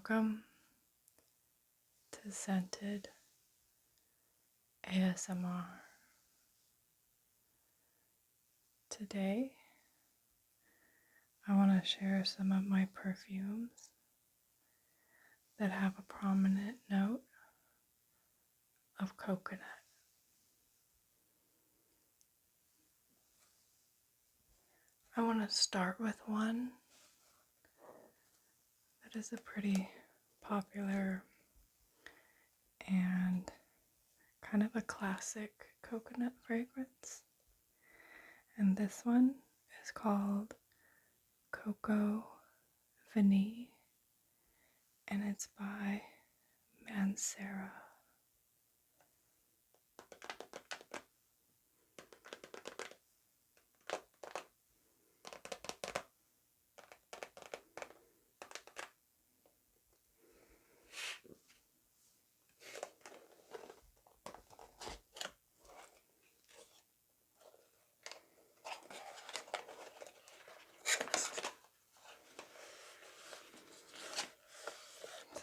Welcome to Scented ASMR. Today, I want to share some of my perfumes that have a prominent note of coconut. I want to start with one that is a pretty popular and kind of a classic coconut fragrance. And this one is called Coco Vanille, and it's by Mancera.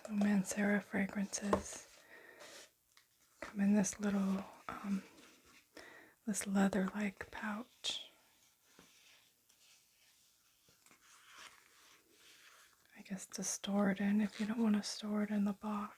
So Mancera fragrances come in this little, this leather-like pouch. I guess to store it in if you don't want to store it in the box.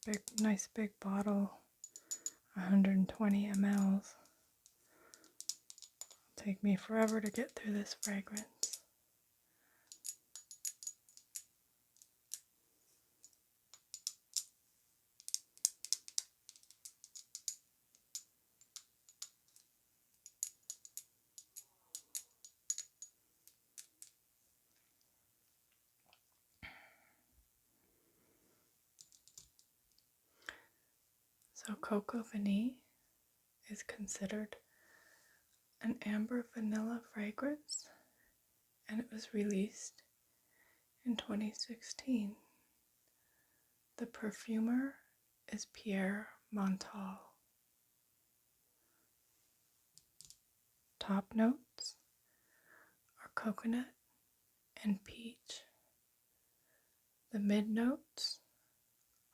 There's the nice big bottle, 120 mLs. It'll take me forever to get through this fragrance. So Coco Vanille is considered an amber vanilla fragrance, and it was released in 2016. The perfumer is Pierre Montal. Top notes are coconut and peach. The mid notes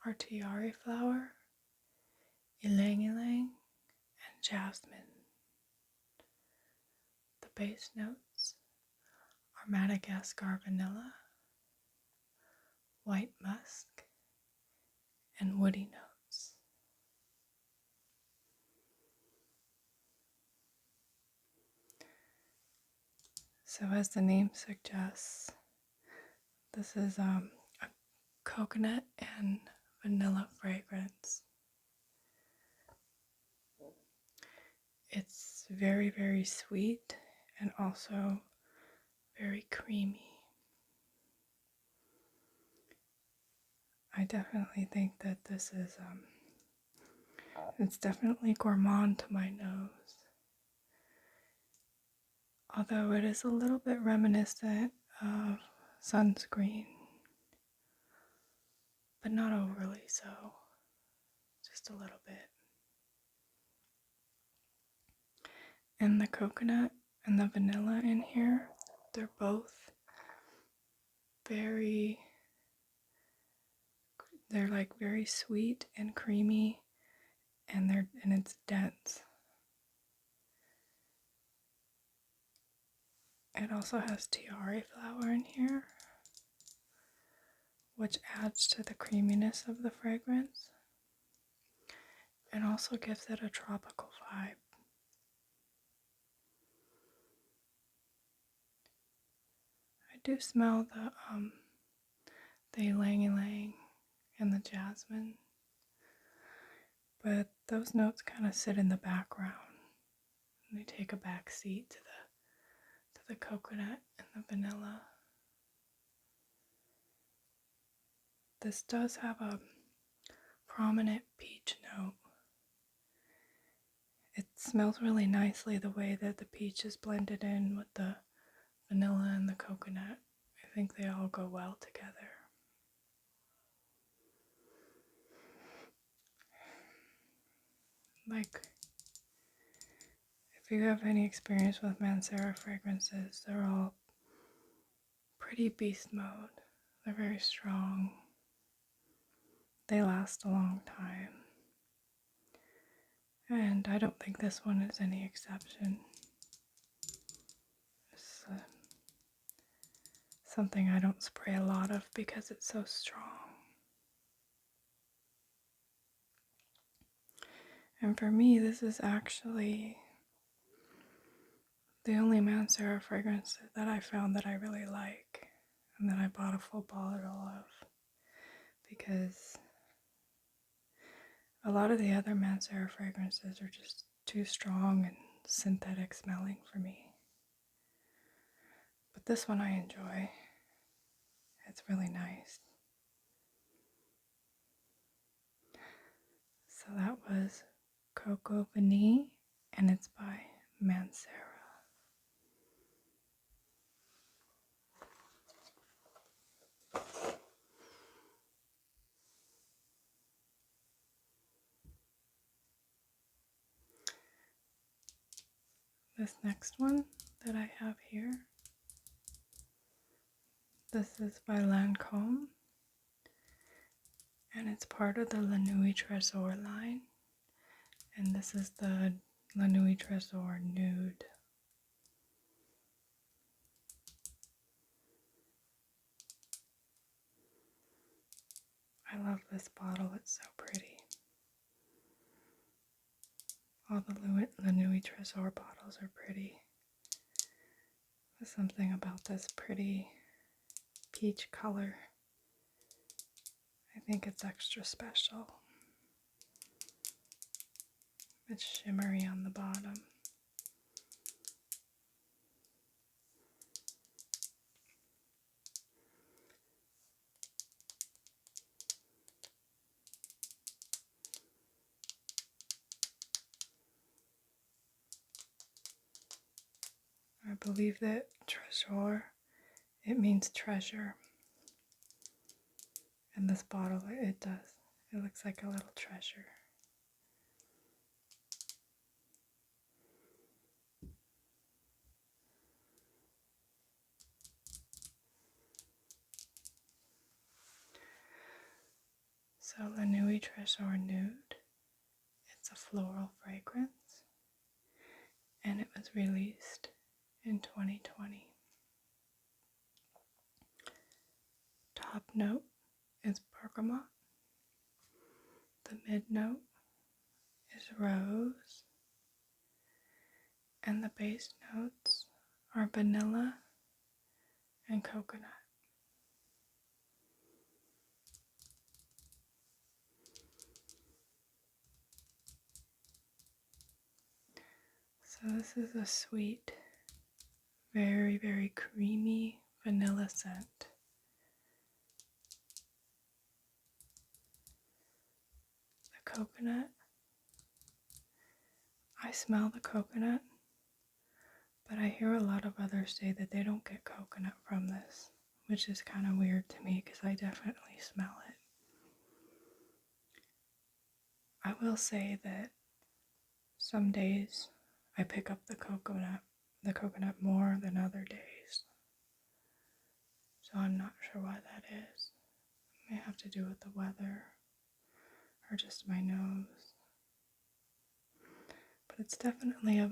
are tiare flower, ylang ylang, and jasmine. The base notes are Madagascar vanilla, white musk, and woody notes. So as the name suggests, this is a coconut and vanilla fragrance. It's very, very sweet and also very creamy. I definitely think that this is, it's definitely gourmand to my nose. Although it is a little bit reminiscent of sunscreen, but not overly so, just a little bit. And the coconut and the vanilla in here, they're both they're like very sweet and creamy, and it's dense. It also has tiare flower in here, which adds to the creaminess of the fragrance and also gives it a tropical vibe. I do smell the ylang ylang and the jasmine, but those notes kind of sit in the background and they take a back seat to the coconut and the vanilla. This does have a prominent peach note. smells really nicely the way that the peach is blended in with the vanilla and the coconut. I think they all go well together. Like, if you have any experience with Mancera fragrances, they're all pretty beast mode. They're very strong. They last a long time. And I don't think this one is any exception. It's something I don't spray a lot of because it's so strong. And for me, this is actually the only Mancera fragrance that I found that I really like and that I bought a full bottle of, because a lot of the other Mancera fragrances are just too strong and synthetic smelling for me. But this one I enjoy. It's really nice. So that was Coco Vanille, and it's by Mancera. This next one that I have here, this is by Lancome, and it's part of the Nuit Tresor line, and this is the Nuit Tresor Nude. I love this bottle, it's so pretty. All the Nuit Tresor bottles are pretty. There's something about this pretty peach color. I think it's extra special. It's shimmery on the bottom. I believe that Tresor, it means treasure. And this bottle, it does. It looks like a little treasure. So the Nuit Tresor Nude, it's a floral fragrance, and it was released in 2020. Top note is bergamot. The mid note is rose, and the base notes are vanilla and coconut. So this is a sweet, very, very creamy vanilla scent. The coconut, I smell the coconut, but I hear a lot of others say that they don't get coconut from this, which is kind of weird to me because I definitely smell it. I will say that some days I pick up the coconut more than other days. So I'm not sure why that is. It may have to do with the weather or just my nose. But it's definitely a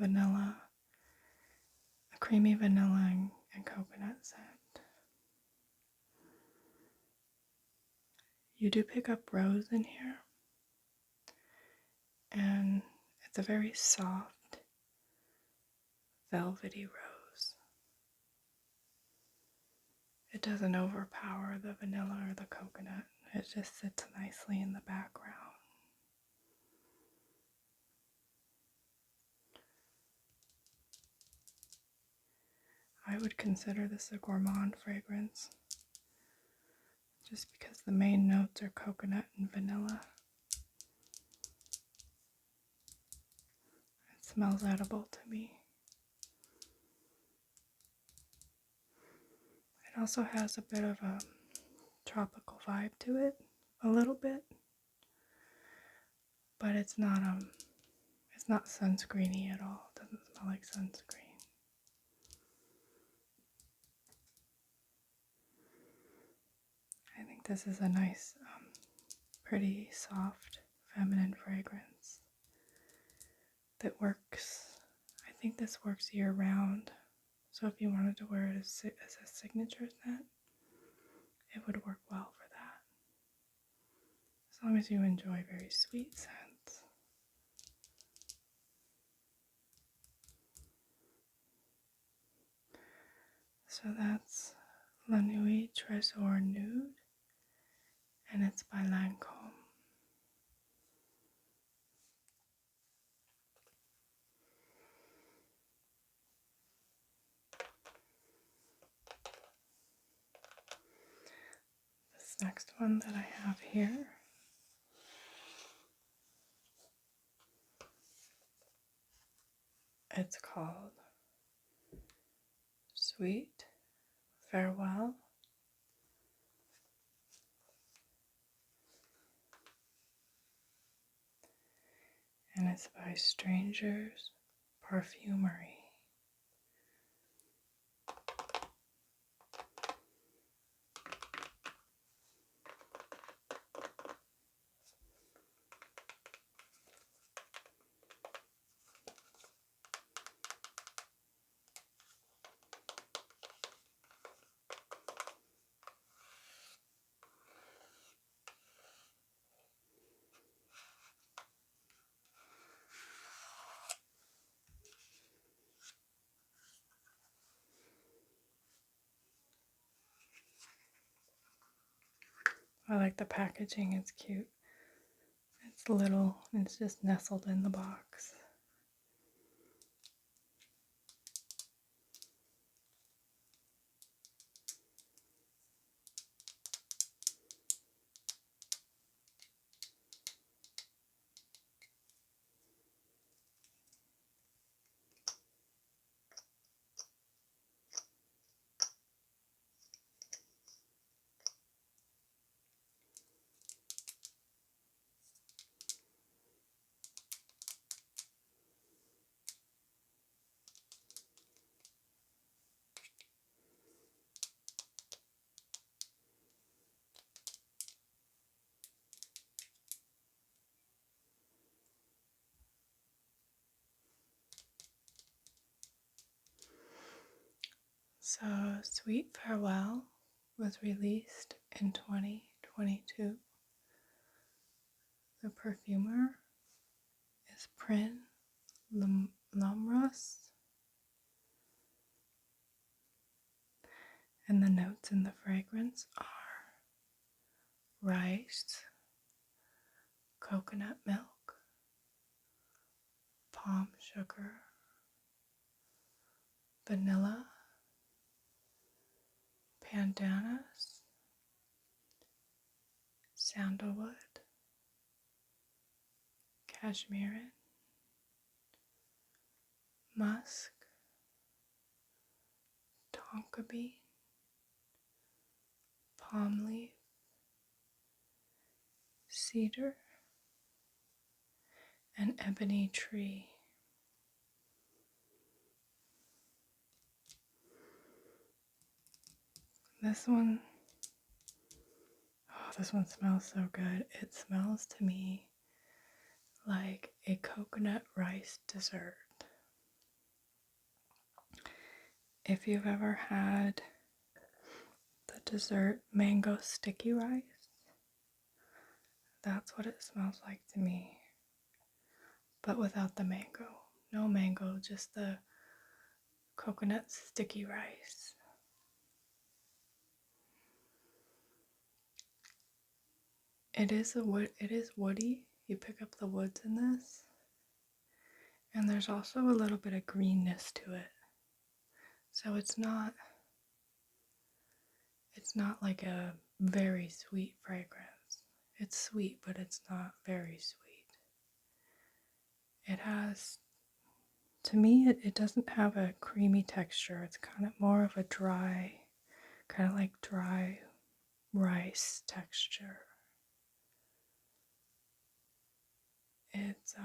creamy vanilla and coconut scent. You do pick up rose in here, and it's a very soft, velvety rose. It doesn't overpower the vanilla or the coconut. It just sits nicely in the background. I would consider this a gourmand fragrance, just because the main notes are coconut and vanilla. It smells edible to me. It also has a bit of a tropical vibe to it, a little bit, but it's not sunscreeny at all. It doesn't smell like sunscreen. I think this is a nice, pretty, soft, feminine fragrance that works. I think this works year round. So if you wanted to wear it as a signature scent, it would work well for that. As long as you enjoy very sweet scents. So that's La Nuit Tresor Nude, and it's by Lancome. This next one that I have here it's called Sweet Farwell, and it's by Strangers Parfumerie. I like the packaging, it's cute. It's little, it's just nestled in the box. So, Sweet Farewell was released in 2022. The perfumer is Prin Lomros, and the notes in the fragrance are rice, coconut milk, palm sugar, vanilla, pandanus, sandalwood, cashmere, musk, tonka bean, palm leaf, cedar, and ebony tree. This one smells so good. It smells to me like a coconut rice dessert. If you've ever had the dessert mango sticky rice, that's what it smells like to me. But without the mango. No mango, just the coconut sticky rice. It is woody. You pick up the woods in this. And there's also a little bit of greenness to it. So it's not like a very sweet fragrance. It's sweet, but it's not very sweet. It has to me, it doesn't have a creamy texture. It's kind of more of a dry, kind of like dry rice texture. It's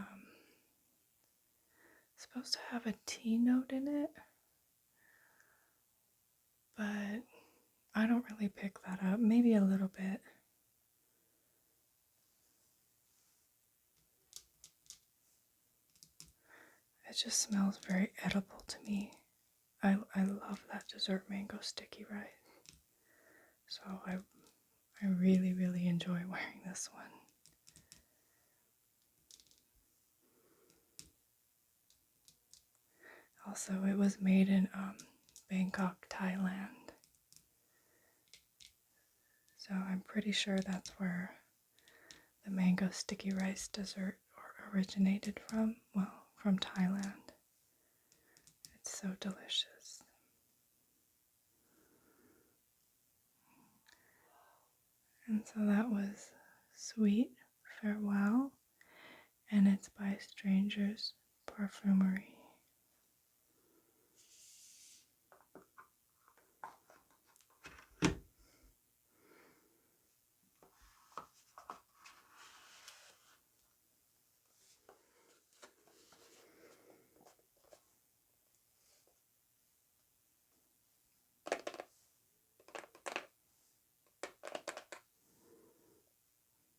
supposed to have a tea note in it, but I don't really pick that up. Maybe a little bit. It just smells very edible to me. I love that dessert mango sticky rice. So I really, really enjoy wearing this one. Also, it was made in Bangkok, Thailand. So I'm pretty sure that's where the mango sticky rice dessert originated from. Well, from Thailand. It's so delicious. And so that was Sweet Farwell, and it's by Strangers Parfumerie.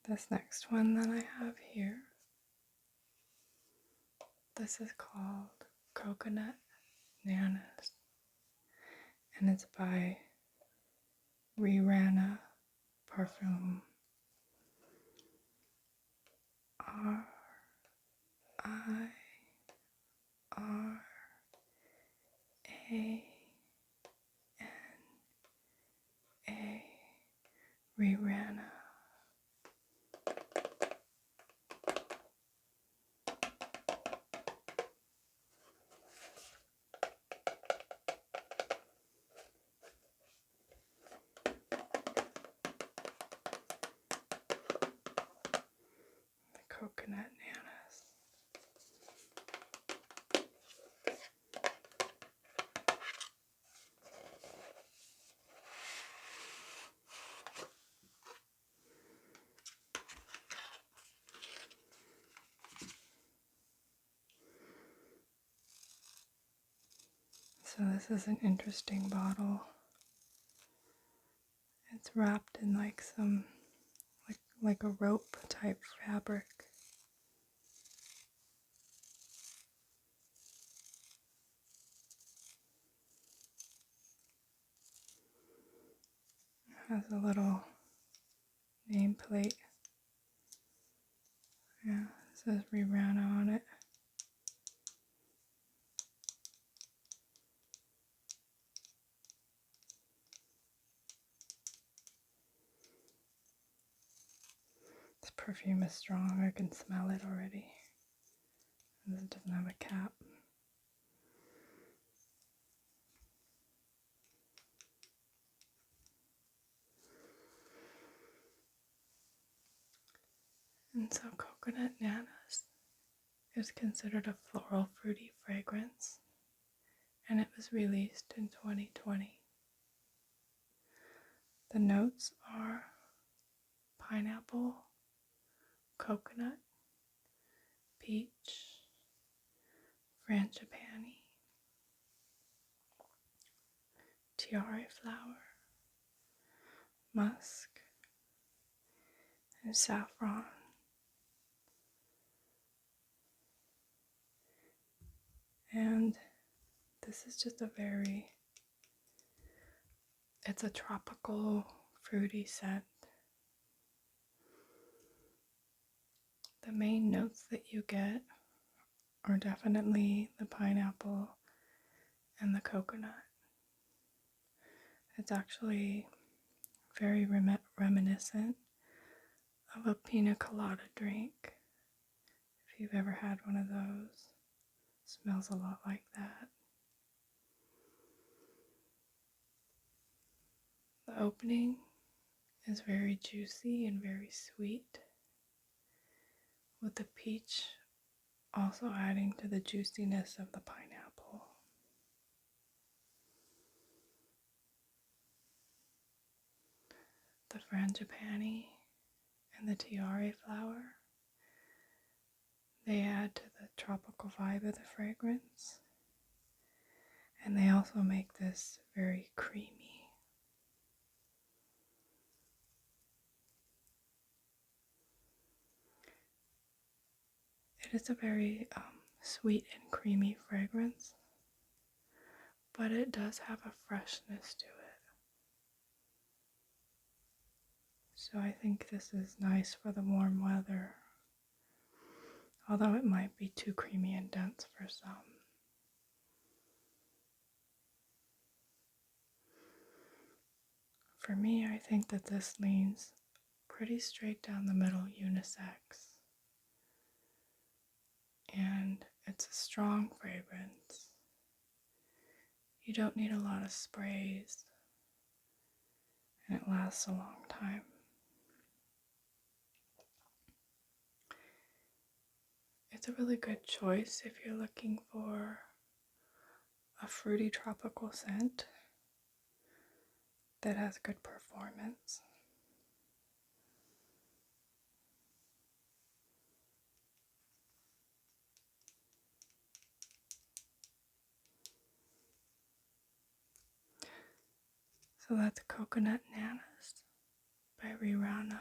This next one that I have here, this is called Coconut Nanas, and it's by Rirana Parfum. Rirana. Rirana. Coconut Nanas. So this is an interesting bottle. It's wrapped in like some like a rope type fabric. It has a little nameplate. Yeah, it says Rirana on it. This perfume is strong. I can smell it already. And it doesn't have a cap. And so Coconut Nanas is considered a floral fruity fragrance, and it was released in 2020. The notes are pineapple, coconut, peach, frangipani, tiare flower, musk, and saffron. And this is just it's a tropical fruity scent. The main notes that you get are definitely the pineapple and the coconut. It's actually very reminiscent of a pina colada drink. If you've ever had one of those, it smells a lot like that. The opening is very juicy and very sweet, with the peach also adding to the juiciness of the pineapple. The frangipani and the tiare flower, they add to the tropical vibe of the fragrance, and they also make this very creamy. It is a very sweet and creamy fragrance, but it does have a freshness to it. So I think this is nice for the warm weather, although it might be too creamy and dense for some. For me, I think that this leans pretty straight down the middle, unisex. And it's a strong fragrance. You don't need a lot of sprays, and it lasts a long time. It's a really good choice if you're looking for a fruity tropical scent that has good performance. So that's Coconut Nanas by Rirana.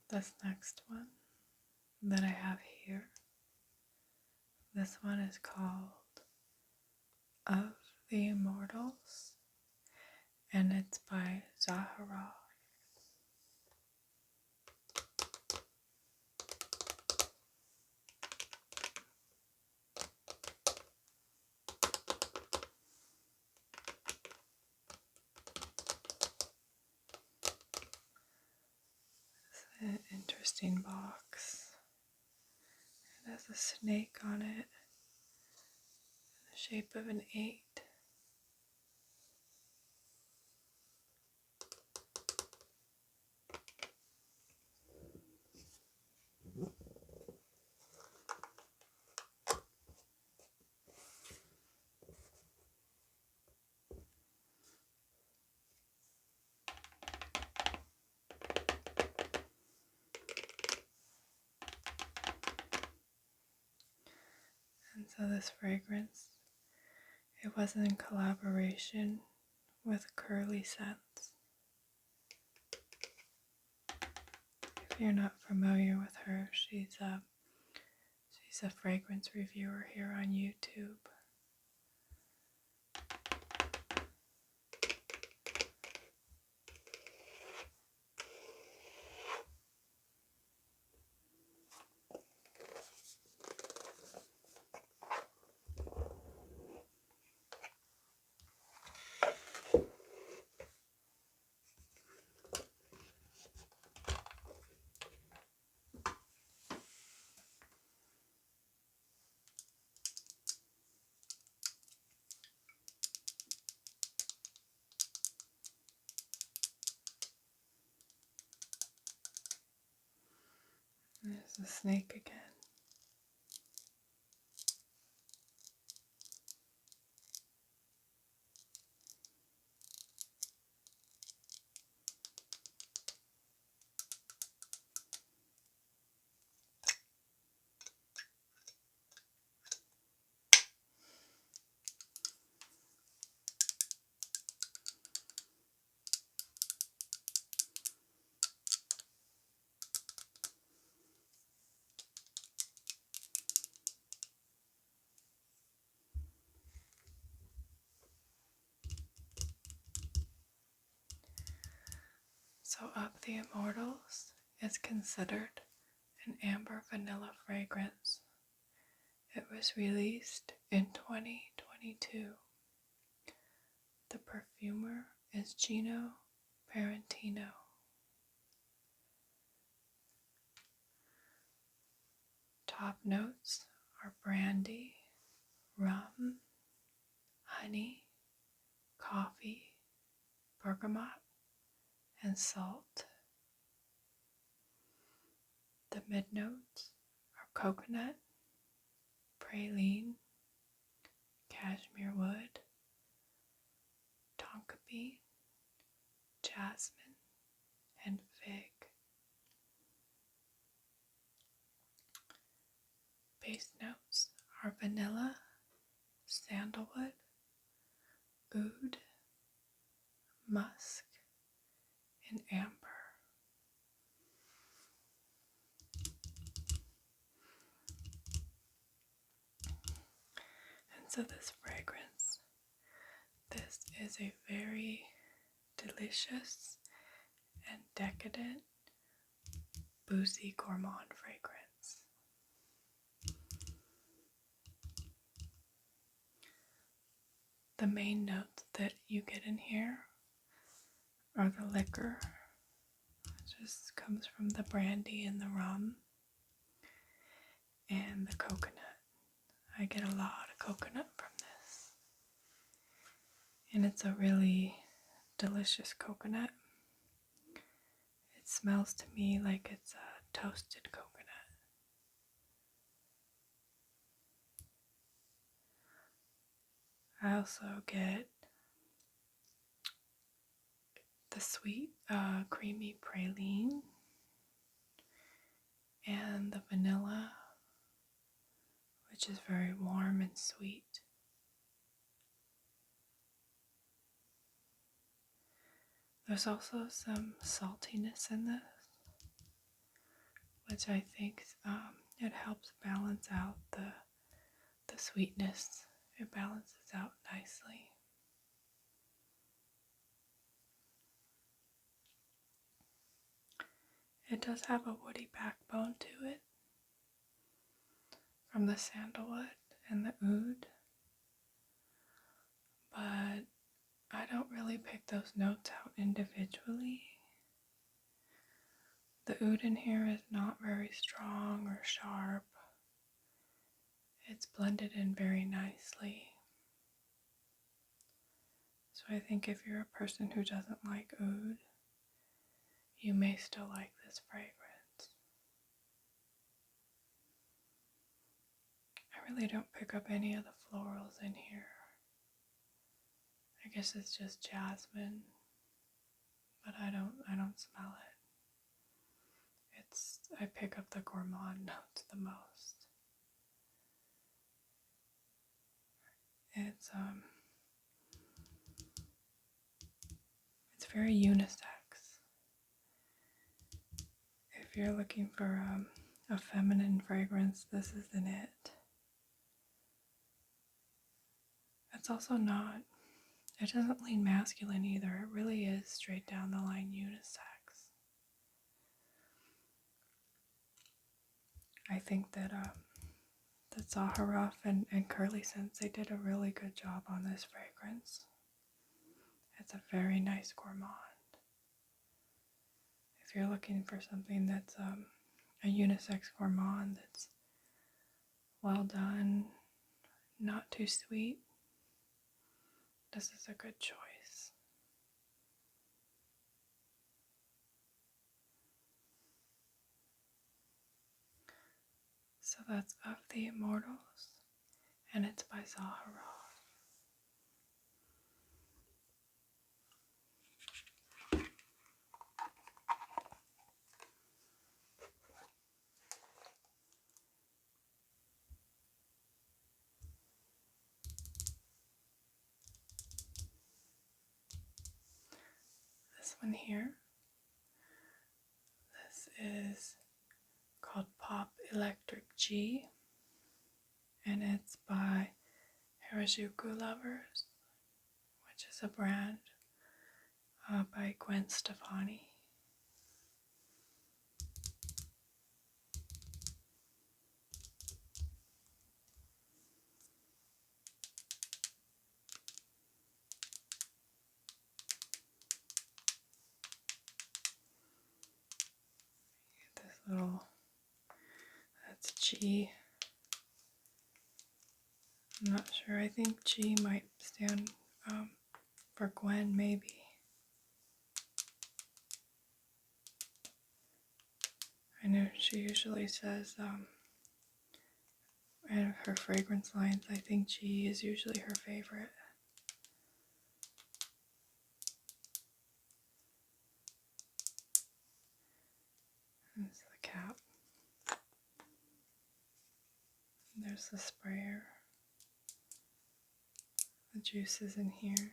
This next one that I have here, this one is called Of the Immortals, and it's by Zaharoff. It's an interesting box. It has a snake on it, the shape of an 8. And so this fragrance, it was in collaboration with Curly Scents. If you're not familiar with her, she's a fragrance reviewer here on YouTube. There's the snake again. So Of the Immortals is considered an amber vanilla fragrance. It was released in 2022. The perfumer is Gino Parentino. top notes are brandy, rum, honey, coffee, bergamot, and salt. The mid notes are coconut, praline, cashmere wood, tonka bean, jasmine, and fig. Base notes are vanilla, sandalwood, oud, musk, and amber. And so this fragrance, this is a very delicious and decadent, boozy gourmand fragrance. The main notes that you get in here are the liquor, which just comes from the brandy and the rum, and the coconut. I get a lot of coconut from this. And it's a really delicious coconut. It smells to me like it's a toasted coconut. I also get the sweet, creamy praline and the vanilla, which is very warm and sweet. There's also some saltiness in this, which I think it helps balance out the sweetness. It balances out nicely. It does have a woody backbone to it from the sandalwood and the oud, but I don't really pick those notes out individually. The oud in here is not very strong or sharp. It's blended in very nicely. So I think if you're a person who doesn't like oud, you may still like this fragrance. I really don't pick up any of the florals in here. I guess it's just jasmine, but I don't smell it. I pick up the gourmand notes the most. It's very unisex. If you're looking for a feminine fragrance, this isn't it. It's also not, it doesn't lean masculine either. It really is straight down the line unisex. I think that Zaharoff and Curly Sense, they did a really good job on this fragrance. It's a very nice gourmand. If you're looking for something that's a unisex gourmand that's well done, not too sweet, this is a good choice. So that's Of the Immortals, and it's by Zaharoff. This one here, this is called Pop Electric G, and it's by Harajuku Lovers, which is a brand by Gwen Stefani. This little, that's G. G. I'm not sure. I think G might stand for Gwen, maybe. I know she usually says in her fragrance lines, I think G is usually her favorite. There's the cap. There's the sprayer. The juice is in here.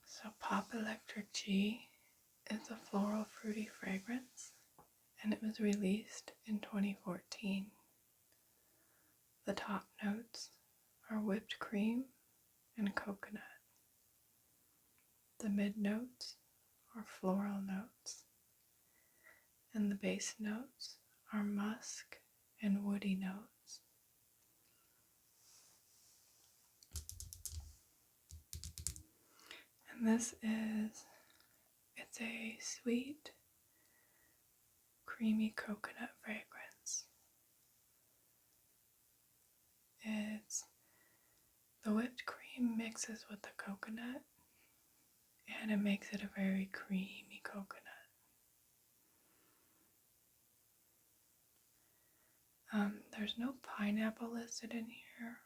So Pop Electric G is a floral fruity fragrance, and it was released in 2014. The top notes are whipped cream and coconut. The mid notes are floral notes, and the base notes are musk and woody notes. And it's a sweet, creamy coconut fragrance. The whipped cream mixes with the coconut, and it makes it a very creamy coconut. There's no pineapple listed in here,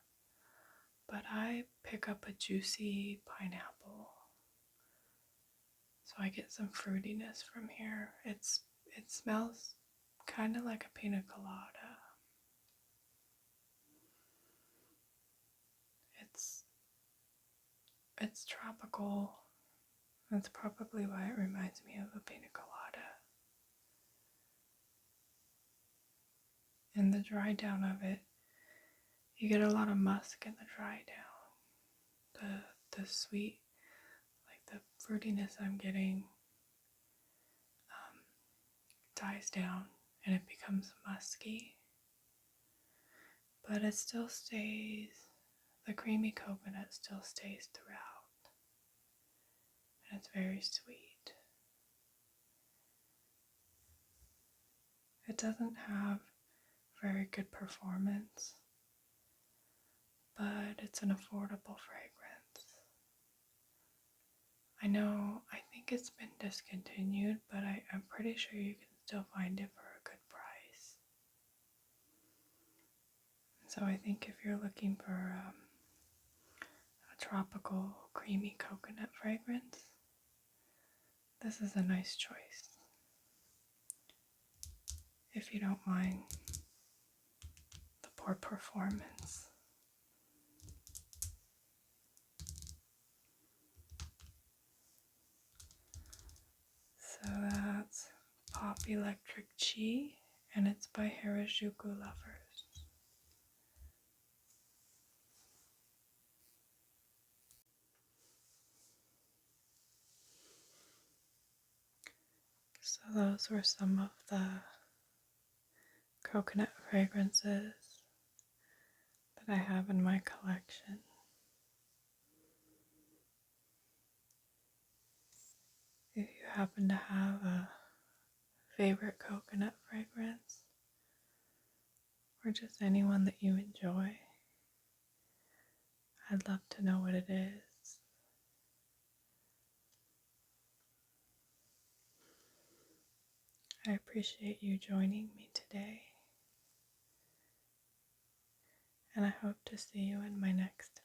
but I pick up a juicy pineapple, so I get some fruitiness from here. It smells kind of like a pina colada. It's tropical. That's probably why it reminds me of a pina colada. And the dry down of it, you get a lot of musk in the dry down. The sweet, like the fruitiness I'm getting, dies down and it becomes musky. But it still stays, the creamy coconut still stays throughout. And it's very sweet. It doesn't have very good performance, but it's an affordable fragrance. I think it's been discontinued, but I'm pretty sure you can still find it for a good price. So I think if you're looking for a tropical, creamy coconut fragrance, this is a nice choice. If you don't mind the poor performance. So that's Pop Electric Chi, and it's by Harajuku Lovers. So those were some of the coconut fragrances that I have in my collection. If you happen to have a favorite coconut fragrance, or just anyone that you enjoy, I'd love to know what it is. I appreciate you joining me today, and I hope to see you in my next